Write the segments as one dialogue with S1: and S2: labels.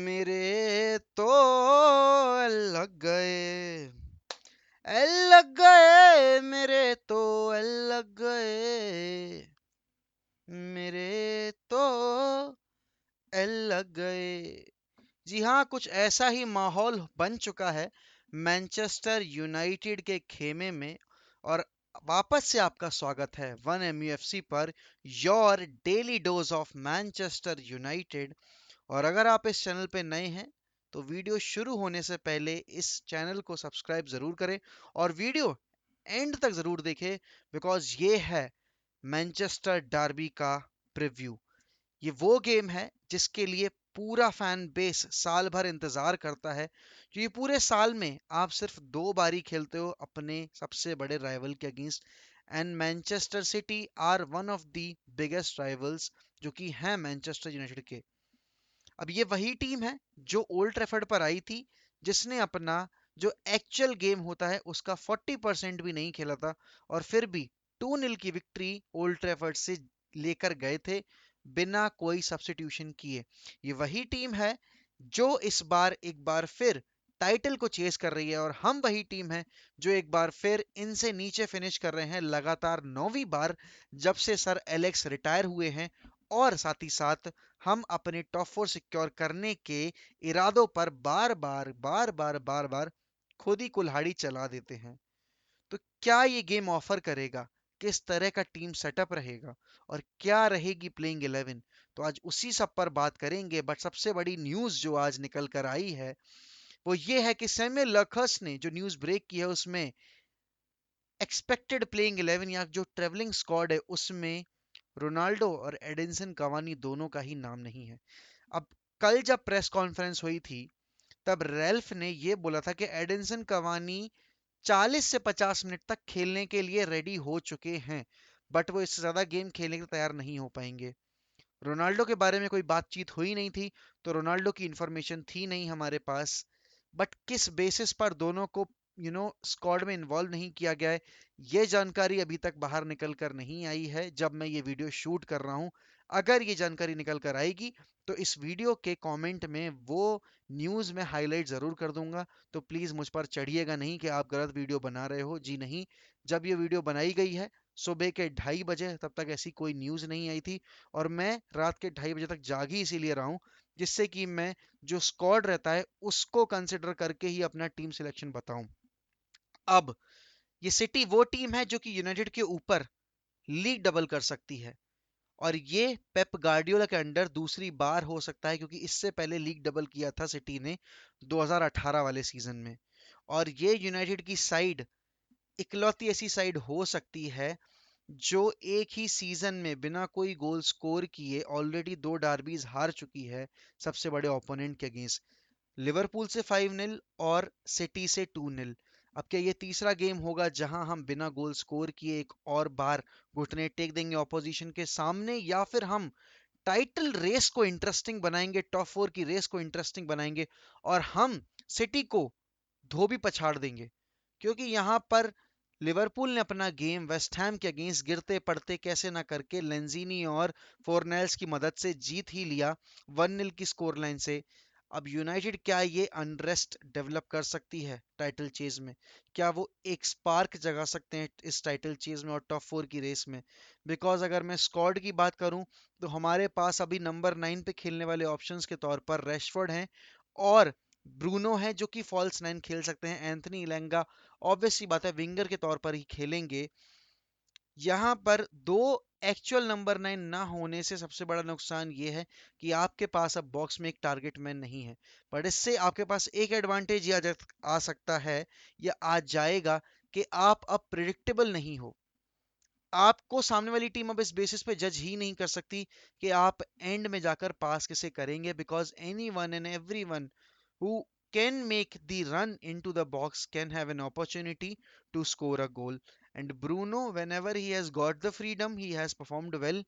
S1: मेरे तो लग गए, लग गए मेरे तो, लग गए मेरे तो, लग गए। जी हाँ, कुछ ऐसा ही माहौल बन चुका है मैनचेस्टर यूनाइटेड के खेमे में। और वापस से आपका स्वागत है वन एमयूएफसी पर, your daily dose of Manchester United. और अगर आप इस चैनल पे नए हैं तो वीडियो शुरू होने से पहले इस चैनल को सब्सक्राइब जरूर करें और वीडियो एंड तक जरूर देखें, बिकॉज ये है मैनचेस्टर डार्बी का प्रीव्यू। ये वो गेम है जिसके लिए पूरा फैन बेस साल भर इंतजार करता है। जो ये पूरे साल में आप सिर्फ दो बारी खेलते हो अपने सबसे बड़े राइवल के against, and Manchester City are one of the biggest rivals, जो कि हैं मैनचेस्टर यूनाइटेड के। अब ये वही टीम है जो ओल्ड ट्रैफर्ड पर आई थी, जिसने अपना जो एक्चुअल गेम होता है उसका 40% भी नहीं खेला था, और फिर भी 2-0 की विक्ट्री ओल्ड ट्रैफर्ड से लेकर गए थे बिना कोई सब्स्टिट्यूशन किए। ये वही टीम है जो इस बार एक बार फिर टाइटल को चेस कर रही है, और हम वही टीम है जो एक बार फिर इनसे नीचे फिनिश कर रहे हैं लगातार 9वीं बार जब से सर एलेक्स रिटायर हुए हैं। और साथ ही साथ हम अपने टॉप 4 सिक्योर करने के इरादों पर बार बार बार बार बार बार खुद ही कुल्हाड़ी चला देते हैं। तो क्या ये गेम ऑफर करेगा, किस तरह का टीम सेटअप रहेगा, और क्या रहेगी प्लेइंग 11, तो आज उसी सब पर बात करेंगे। बट सबसे बड़ी न्यूज जो आज निकल कर आई है वो ये है कि सैमुअल लखर्स ने जो न्यूज ब्रेक की है उसमें एक्सपेक्टेड प्लेइंग 11 या जो ट्रेवलिंग स्क्वाड है उसमें रोनाल्डो और एडिनसन कवानी दोनों का ही नाम नहीं है। अब कल जब प्रेस कॉन्फ्रेंस हुई थी तब रेल्फ ने यह बोला था कि एडिनसन कवानी 40 से 50 मिनट तक खेलने के लिए रेडी हो चुके हैं, बट वो इससे ज्यादा गेम खेलने के लिए तैयार नहीं हो पाएंगे। रोनाल्डो के बारे में कोई बातचीत हुई नहीं थी, तो रोनाल्डो की इंफॉर्मेशन थी नहीं हमारे पास। बट किस बेसिस पर दोनों को स्क्वाड में इन्वॉल्व नहीं किया गया है, ये जानकारी अभी तक बाहर निकल कर नहीं आई है जब मैं ये वीडियो शूट कर रहा हूँ। अगर ये जानकारी निकल कर आएगी तो इस वीडियो के कमेंट में वो न्यूज़ में हाईलाइट ज़रूर कर दूंगा। तो प्लीज़ मुझ पर चढ़िएगा नहीं कि आप गलत वीडियो बना रहे हो। जी नहीं, जब ये वीडियो बनाई गई है सुबह के 2:30 बजे, तब तक ऐसी कोई न्यूज़ नहीं आई थी। और मैं रात के 2:30 बजे तक जाग ही इसीलिए रहा हूँ जिससे कि मैं जो स्क्वाड रहता है उसको कंसिडर करके ही अपना टीम सिलेक्शन बताऊं। अब ये सिटी वो टीम है जो कि यूनाइटेड के ऊपर लीग डबल कर सकती है, और ये पेप गार्डियोला के अंडर दूसरी बार हो सकता है, क्योंकि इससे पहले लीग डबल किया था सिटी ने 2018 वाले सीजन में। और ये यूनाइटेड की साइड इकलौती ऐसी साइड हो सकती है जो एक ही सीजन में बिना कोई गोल स्कोर किए ऑलरेडी दो डार्बीज हार चुकी है सबसे बड़े ओपोनेंट के अगेंस्ट, लिवरपूल से 5-0 और सिटी से 2-0। अब क्या ये तीसरा गेम होगा जहां हम बिना गोल स्कोर किए एक और बार घुटने टेक देंगे ऑपोजिशन के सामने, या फिर हम टाइटल रेस को इंटरेस्टिंग बनाएंगे, टॉप 4 की रेस को इंटरेस्टिंग बनाएंगे और हम सिटी को धोबी पछाड़ देंगे। क्योंकि यहाँ पर लिवरपूल ने अपना गेम वेस्ट हैम के अगेंस्ट गिरते पड़ते कैसे ना करके लेंजीनी और फोरनेल्स की मदद से जीत ही लिया 1-0 की स्कोर लाइन से। अब यूनाइटेड क्या ये अनरेस्ट डेवलप कर सकती है टाइटल चेज में? क्या वो एक स्पार्क जगा सकते हैं इस टाइटल चेज में और टॉप 4 की रेस में? बिकॉज अगर मैं स्क्वाड की बात करूं तो हमारे पास अभी नंबर 9 पे खेलने वाले ऑप्शंस के तौर पर रैशफोर्ड हैं और ब्रूनो है जो कि फॉल्स 9 खेल सकते हैं। एंथनी इलेंगा ऑब्वियस सी बात है विंगर के तौर पर ही खेलेंगे। यहाँ पर दो एक्चुअल नंबर 9 ना होने से सबसे बड़ा नुकसान ये है कि आपके पास अब बॉक्स में एक टारगेट मैन नहीं है। बट इससे आपके पास एक एडवांटेज ये आ सकता है या आ जाएगा कि आप अब प्रिडिक्टेबल नहीं हो। आपको सामने वाली टीम अब इस बेसिस पे जज ही नहीं कर सकती कि आप एंड में जाकर पास किसे करेंगे, because any one and every one who can make the run into the box can have an opportunity to score a goal. And Bruno, whenever he has got the freedom, he has performed well.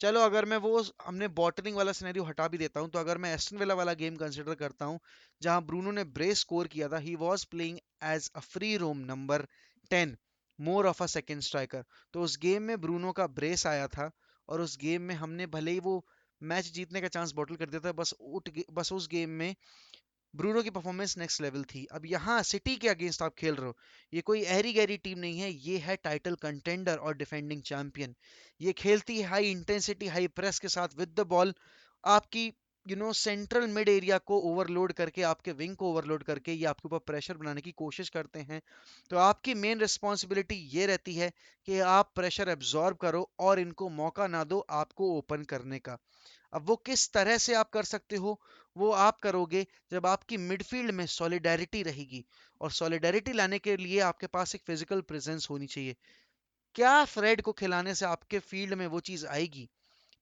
S1: चलो अगर मैं वो हमने bottling वाला scenario हटा भी देता हूं, तो अगर मैं एस्टन विला वाला गेम कंसिडर करता हूं जहां ब्रूनो ने ब्रेस स्कोर किया था, ही was playing as a free roam number 10, more of a second striker. तो उस गेम में ब्रूनो का ब्रेस आया था और उस गेम में हमने भले ही वो मैच जीतने का चांस बॉटल कर देता है। बस उस गेम में ब्रूनो की परफॉर्मेंस नेक्स्ट लेवल थी। अब यहाँ सिटी के अगेंस्ट आप खेल रहे हो, ये कोई ऐरी गैरी टीम नहीं है, ये है टाइटल कंटेंडर और डिफेंडिंग चैंपियन। ये खेलती है हाई इंटेंसिटी हाई प्रेस के साथ विद द बॉल, आपकी सेंट्रल मिड एरिया को ओवरलोड करके, आपके विंग को ओवरलोड करके ये आपके ऊपर प्रेशर बनाने की कोशिश करते हैं। तो आपकी मेन रिस्पॉन्सिबिलिटी ये रहती है कि आप प्रेशर एब्जॉर्ब करो और इनको मौका ना दो आपको ओपन करने का। अब वो किस तरह से आप कर सकते हो, वो आप करोगे जब आपकी मिडफील्ड में सॉलिडेरिटी रहेगी। और सॉलिडेरिटी लाने के लिए आपके पास एक फिजिकल प्रेजेंस होनी चाहिए। क्या फ्रेड को खिलाने से आपके फील्ड में वो चीज आएगी?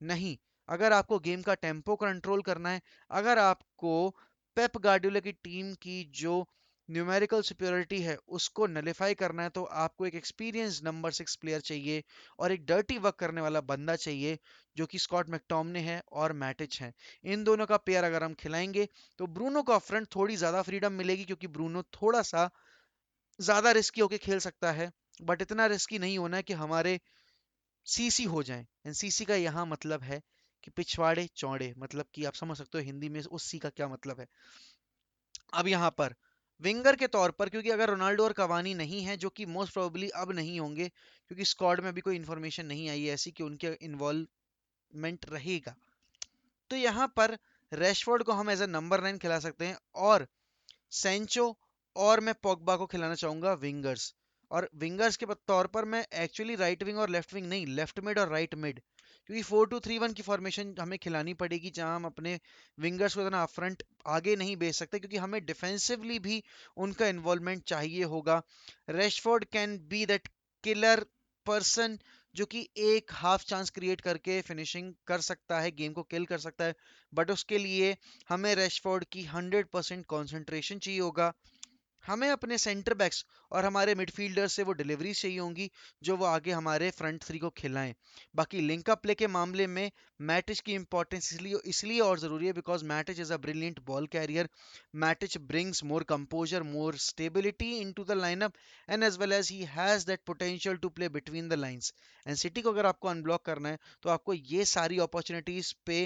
S1: नहीं। अगर आपको गेम का टेम्पो कंट्रोल करना है, अगर आपको पेप गार्डियोला की टीम की जो न्यूमेरिकल सुपीरियरिटी है उसको नलिफाई करना है, तो आपको एक एक्सपीरियंस नंबर 6 प्लेयर चाहिए और एक डर्टी वर्क करने वाला बंदा चाहिए, जो कि स्कॉट मैकटोमने है और मैटिच है। इन दोनों का पेयर अगर हम खिलाएंगे तो ब्रूनो को फ्रंट थोड़ी ज्यादा फ्रीडम मिलेगी, क्योंकि ब्रूनो थोड़ा सा ज्यादा रिस्की होके खेल सकता है, बट इतना रिस्की नहीं होना है कि हमारे सीसी हो जाएं। एनसीसी का यहाँ मतलब है कि पिछवाड़े चौड़े, मतलब कि आप समझ सकते हो हिंदी में उस सी का क्या मतलब है। अब यहाँ पर विंगर के तौर पर, क्योंकि अगर रोनाल्डो और कवानी नहीं है, जो कि मोस्ट प्रोबेबली अब नहीं होंगे, क्योंकि स्क्वाड में अभी कोई इन्फॉर्मेशन नहीं आई है ऐसी कि उनके इन्वॉल्वमेंट रहेगा, तो यहाँ पर रैशफोर्ड को हम एज ए नंबर 9 खिला सकते हैं, और सेंचो और मैं पोग्बा को खिलाना चाहूंगा विंगर्स। और विंगर्स के तौर पर मैं एक्चुअली राइट विंग और लेफ्ट विंग नहीं, लेफ्ट मिड और राइट मिड, क्योंकि 4-2-3-1 की फॉर्मेशन हमें खिलानी पड़ेगी, जहां हम अपने विंगर्स को इतना फ्रंट आगे नहीं भेज सकते, क्योंकि हमें डिफेंसिवली भी उनका इन्वॉल्वमेंट चाहिए होगा। रेशफोर्ड can be that killer person, जो कि एक हाफ चांस क्रिएट करके फिनिशिंग कर सकता है, गेम को किल कर सकता है, बट उसके लिए हमें रैशफोर्ड की 100% कंसंट्रेशन चाहिए होगा। हमें अपने सेंटर बैक्स और हमारे मिडफील्डर्स से वो डिलीवरी चाहिए होंगी, जो वो आगे हमारे फ्रंट थ्री को खिलाएं। बाकी लिंक अप प्ले के मामले में मैटिच की इंपॉर्टेंस इसलिए इसलिए और ज़रूरी है, because Matic is a brilliant ball carrier. Matic brings more composure, more stability into the lineup, and as well as he has that potential to play between the lines. And city को अगर आपको unblock करना है, तो आपको ये सारी opportunities पे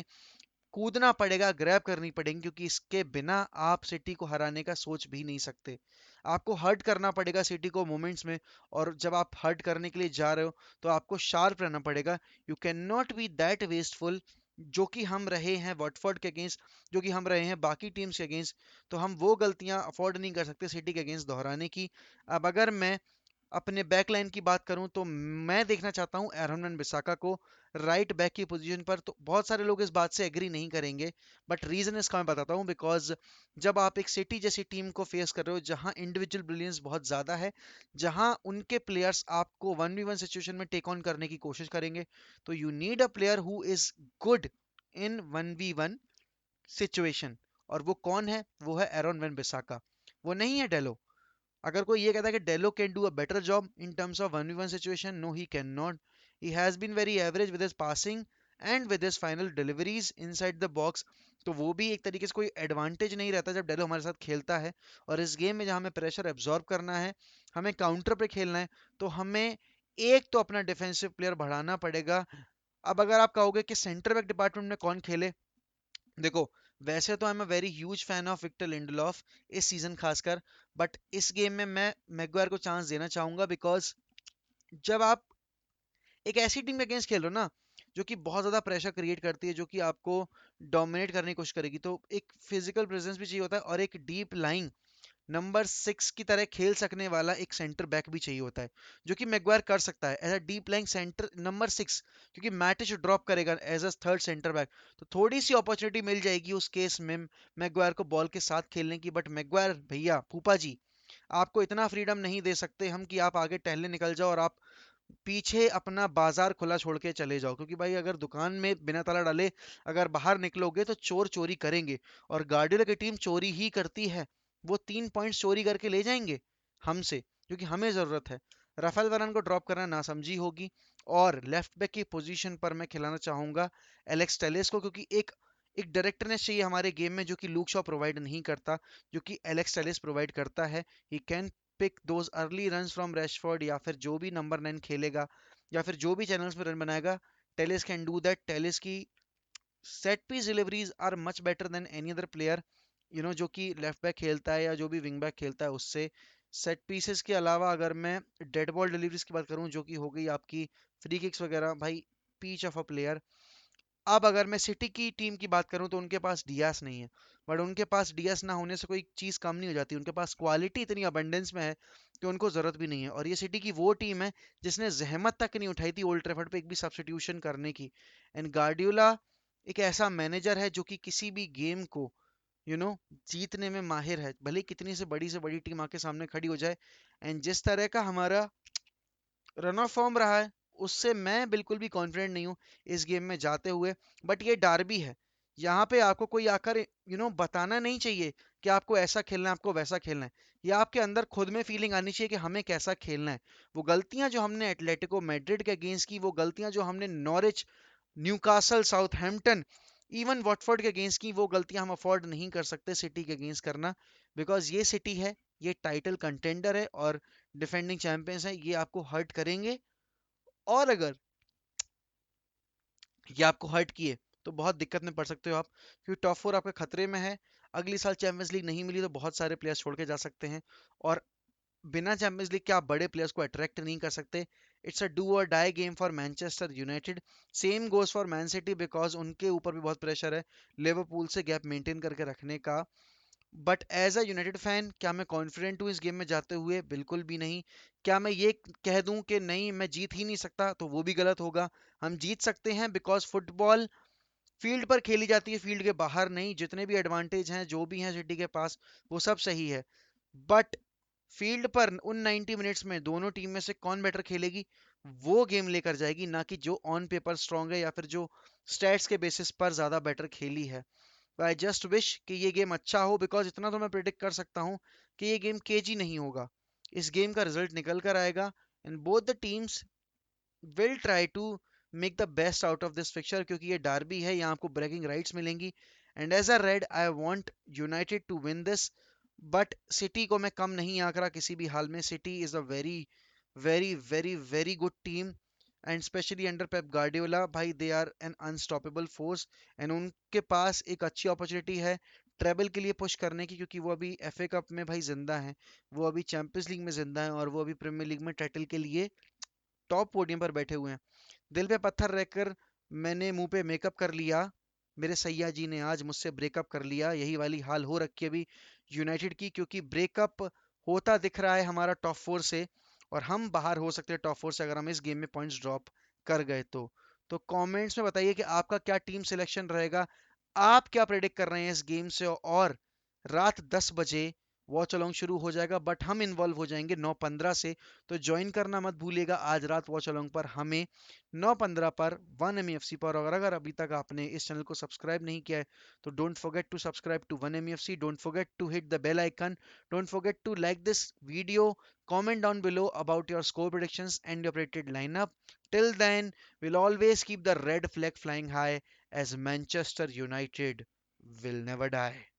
S1: कूदना पड़ेगा, ग्रैब करनी पड़ेगी, क्योंकि इसके बिना आप सिटी को हराने का सोच भी नहीं सकते। आपको हर्ट करना पड़ेगा सिटी को मोमेंट्स में, और जब आप हर्ट करने के लिए जा रहे हो तो आपको शार्प रहना पड़ेगा। You can not be that wasteful, जो कि हम रहे हैं वॉटफोर्ड के अगेंस्ट, जो कि हम रहे हैं बाकी टीम्स के अगेंस्ट। तो हम वो गलतियां अफोर्ड नहीं कर सकते सिटी के अगेंस्ट दोहराने की। अब अगर मैं अपने बैक लाइन की बात करूं, तो मैं देखना चाहता हूं एरन वन बिसाका को राइट बैक की पोजीशन पर। तो बहुत सारे लोग इस बात से एग्री नहीं करेंगे, बट रीजन इसका मैं बताता हूं। बिकॉज जब आप एक सिटी जैसी टीम को फेस कर रहे हो, जहां इंडिविजुअल ब्रिलियंस बहुत ज्यादा है, जहां उनके प्लेयर्स आपको 1v1 सिचुएशन में टेक ऑन करने की कोशिश करेंगे, तो you need a player who is good in 1v1 situation. और वो कौन है? वो है एरन वन बिसाका, वो नहीं है डेलो। अगर कोई ये कहता है कि Dalot can do a better job in terms of 1v1 situation, no he can not. He has been very average with his passing and with his final deliveries inside the box. तो वो भी एक तरीके से कोई advantage नहीं रहता जब डेलो हमारे साथ खेलता है। और इस गेम में जहाँ हमें प्रेशर एब्जॉर्ब करना है, हमें काउंटर पे खेलना है, तो हमें एक तो अपना डिफेंसिव प्लेयर बढ़ाना पड़ेगा। अब अगर आप कहोगे कि सेंटर बैक डिपार्टमेंट में कौन खेले, देखो, वैसे तो I am a very huge fan of Victor Lindelof इस सीजन खासकर, बट इस गेम में मैं मैगवायर को चांस देना चाहूंगा, बिकॉज जब आप एक ऐसी टीम के अगेंस्ट खेल रहे हो ना, जो कि बहुत ज्यादा प्रेशर क्रिएट करती है, जो कि आपको डोमिनेट करने की कोशिश करेगी, तो एक फिजिकल प्रेजेंस भी चाहिए होता है, और एक डीप लाइन नंबर 6 की तरह खेल सकने वाला एक सेंटर बैक भी चाहिए होता है, जो कि मैगवायर कर सकता है as a deep lying centre number 6, क्योंकि मैटिच ड्रॉप करेगा as a third centre back. तो थोड़ी सी अपॉर्चुनिटी मिल जाएगी उस केस में मैगवायर को बॉल के साथ खेलने की। बट मैगवायर भैया, फूफा जी, आपको इतना फ्रीडम नहीं दे सकते हम कि आप आगे टहलने निकल जाओ और आप पीछे अपना बाजार खुला छोड़ के चले जाओ, क्योंकि भाई अगर दुकान में बिना ताला डाले अगर बाहर निकलोगे तो चोर चोरी करेंगे, और गार्डियोला की टीम चोरी ही करती है। वो 3 पॉइंट्स चोरी करके ले जाएंगे हमसे, क्योंकि हमें जरूरत है। राफेल वरान को ड्रॉप करना नासमझी होगी। और लेफ्ट बैक की पोजीशन पर मैं खिलाना चाहूंगा एलेक्स टेलेस को, क्योंकि एक एक डायरेक्टनेस चाहिए हमारे गेम में, जो कि लूक शॉ प्रोवाइड नहीं करता, जो कि एलेक्स टेलेस प्रोवाइड करता है। He can pick those early runs from Rashford, या फिर जो भी नंबर 9 खेलेगा, या फिर जो भी चैनल्स में रन बनाएगा, Telles can do that. Telles की set piece deliveries are much better than any other player, जो कि लेफ्ट बैक खेलता है या जो भी विंग बैक खेलता है उससे। सेट पीसेस के अलावा अगर मैं डेड बॉल डिलीवरीज की बात करूं, जो कि हो गई आपकी फ्री किक्स वगैरह, भाई पीच ऑफ अ प्लेयर। अब अगर मैं सिटी की टीम की बात करूं तो उनके पास डियास नहीं है, बट उनके पास डियास ना होने से कोई चीज़ कम नहीं हो जाती, उनके पास क्वालिटी इतनी अबंडेंस में है कि उनको ज़रूरत भी नहीं है। और ये सिटी की वो टीम है जिसने जहमत तक नहीं उठाई थी ओल्ड ट्रैफर्ड पे एक भी सब्स्टिट्यूशन करने की। एंड गार्डियोला एक ऐसा मैनेजर है जो कि किसी भी गेम को यू नो जीतने में माहिर है, भले कितनी से बड़ी टीम आके सामने खड़ी हो जाए। एंड जिस तरह का हमारा रन ऑफ फॉर्म रहा है, उससे मैं बिल्कुल भी कॉन्फिडेंट नहीं हूँ इस गेम में जाते हुए। बट ये डार्बी है, यहाँ पे आपको कोई आकर बताना नहीं चाहिए कि आपको ऐसा खेलना है, आपको वैसा खेलना है। ये आपके अंदर खुद में फीलिंग आनी चाहिए कि हमें कैसा खेलना है। वो गलतियां जो हमने एटलेटिको मैड्रिड के अगेंस्ट की, वो गलतियां जो हमने Norwich, Newcastle, Southampton, even Watford के अगेंस्ट की, वो गलतियां हम अफोर्ड नहीं कर सकते सिटी के अगेंस्ट करना। बिकॉज ये सिटी है, ये टाइटल कंटेंडर है और डिफेंडिंग चैंपियंस है, ये आपको हर्ट करेंगे। और अगर ये आपको हर्ट किए तो बहुत दिक्कत में पड़ सकते हो आप, क्योंकि टॉप फोर आपके खतरे में है। अगली साल चैंपियंस लीग नहीं मिली तो बहुत सारे प्लेयर्स छोड़ के जा सकते हैं, और बिना चैंपियंस लीग के आप बड़े प्लेयर्स को अट्रैक्ट नहीं कर सकते। It's a do or die game for Manchester United. Same goes for Man City, because उनके ऊपर भी बहुत प्रेशर है लिवरपूल से गैप मेंटेन करके रखने का। But as a United fan क्या मैं कॉन्फिडेंट हूँ इस गेम में जाते हुए? बिल्कुल भी नहीं। क्या मैं ये कह दूं कि नहीं मैं जीत ही नहीं सकता? तो वो भी गलत होगा। हम जीत सकते हैं, बिकॉज फुटबॉल फील्ड पर खेली जाती है, फील्ड के बाहर नहीं। जितने भी एडवांटेज हैं जो भी हैं सिटी के पास, वो सब सही है। बट फील्ड पर उन 90 मिनट्स में दोनों टीम में से कौन बेटर खेलेगी, वो गेम लेकर जाएगी, ना कि जो ऑन पेपर स्ट्रांग है या फिर जो स्टैट्स के बेसिस पर ज्यादा बेटर खेली है। आई जस्ट विश कि ये गेम अच्छा हो, बिकॉज इतना तो मैं प्रिडिक्ट कर सकता हूँ कि ये गेम केजी नहीं होगा। इस गेम का रिजल्ट निकल कर आएगा, and both the teams will try to make the best out of this fixture, क्योंकि ये डार्बी है, यहाँ आपको ब्रेकिंग राइट्स मिलेंगी। And as a red I want United to win this, but City को मैं कम नहीं आंक रहा किसी भी हाल में। City is a very very very very good team, and specially under Pep Guardiola, भाई they are an unstoppable force. And उनके पास एक अच्छी अपॉर्चुनिटी है ट्रेबल के लिए पुश करने की, क्योंकि वो अभी एफए कप में भाई जिंदा है, वो अभी चैंपियंस लीग में जिंदा है, और वो अभी प्रीमियर लीग में टाइटल के लिए टॉप पोडियम पर बैठे हुए हैं। दिल पे पत्थर रहकर मैंने मुंह पे मेकअप कर लिया, मेरे सैया जी ने आज मुझसे ब्रेकअप कर लिया, यही वाली हाल हो रखी है अभी यूनाइटेड की, क्योंकि ब्रेकअप होता दिख रहा है हमारा टॉप फोर से, और हम बाहर हो सकते हैं टॉप फोर से अगर हम इस गेम में पॉइंट्स ड्रॉप कर गए तो कमेंट्स में बताइए कि आपका क्या टीम सिलेक्शन रहेगा, आप क्या प्रेडिक्ट कर रहे हैं इस गेम से। और रात 10 बजे वॉच अलोंग शुरू हो जाएगा, बट हम इन्वॉल्व हो जाएंगे 9:15 से, तो ज्वाइन करना मत भूलिएगा आज रात वॉच अलोंग पर हमें 9:15 पर 1MEFC पर। और अगर अभी तक आपने इस चैनल को सब्सक्राइब नहीं किया है तो don't forget to subscribe to 1MEFC, don't forget to hit the bell icon, don't forget to like this video, comment down below about your score predictions and your predicted lineup. Till then, we'll always keep the red flag flying high, as Manchester United will never die.